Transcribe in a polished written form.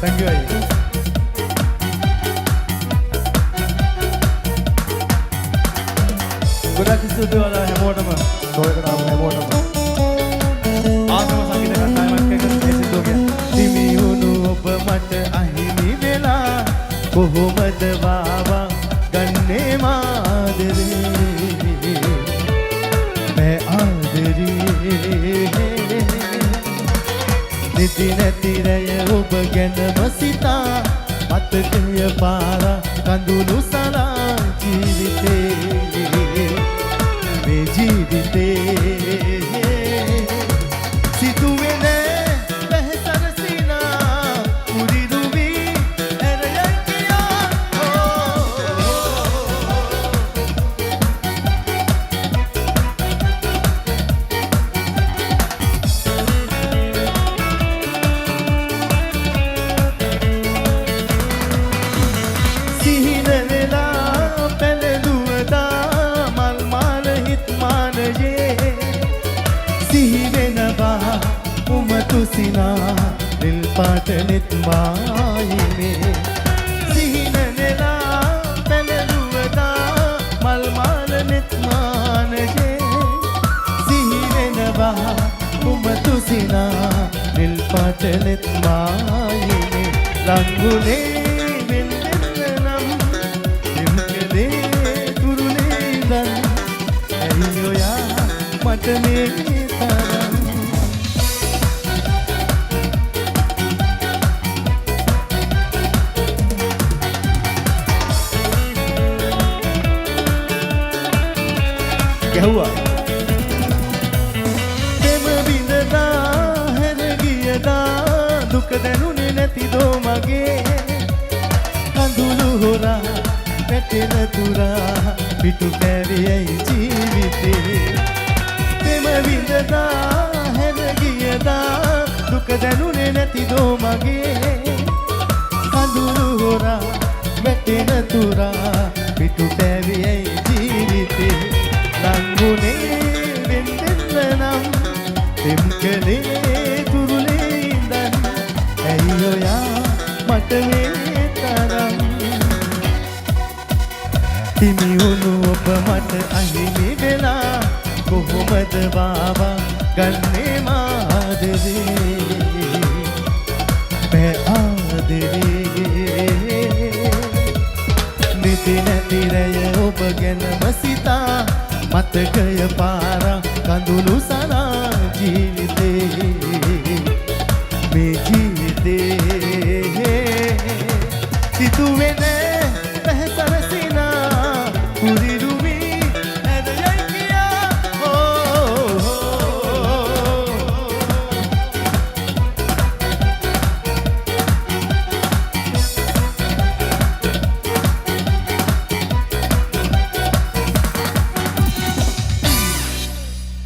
Thank you අයියේ. ගොඩක් ස්තුතියි ඔයාලා හැමෝටම. සෝයකට ආව හැමෝටම. ආසම සංගීත කණ්ඩායමක් එක්ක මේ සින්දුව තිමි වුණු ඔබ මට අහිමි වෙලා කොහොමද වාවා ගන්නේ මාදරේ මේ ආදරේ නිදි නැති රැය ඔබ ගැනම සිතා මතකය පාරා කඳුළු සලා ජීවිතේ මේ ජීවිතේ සිතුවේ නෑ බැහැසර සිනා උරිදු වී ඇරයන් කියා සිහින වෙලා පැලදුවදා මල් මාල හිත් මානයේ සිහි වෙනවා උමතු සිනා නිල් පාට නෙත් මායිමේ සිහින නෙලා පැලදුවදා මල් මාල නෙත් මානයේ සිහි වෙනවා උමතු සිනා නිල් පාට නෙත් මායිමේ රංගුලේ මට මේ තරම් ගැහුවා දෙම බිඳදා හැර ගියදා දුක දැනුනේ නැතිදෝ මගේ කඳුළු හොරා වැටෙන තුරා පිටු කැරියයි ජීවිතේ දෙම විඳදා හැර ගියදා දුක දැනුනේ නැතිදෝ මගේ කඳුළු හොරා වැටෙන තුරා පිටු කැරියයි ජීවිතේ ලංගුනේ වෙන්දෙන්න නම් දෙම් කලේ තුරුලේ ඉඳන් ඇයි ඔයා මට මේ තරම් තිමි වුණු ඔබ මට අහිමි වෙලා කොහොමද වාවා ගන්නේ මාදරේ මේ ආදරේ නිදි නැති රැය ඔබ ගැනම සිතා මතකය පාරා කඳුළු සලා ජීවිතේ මේ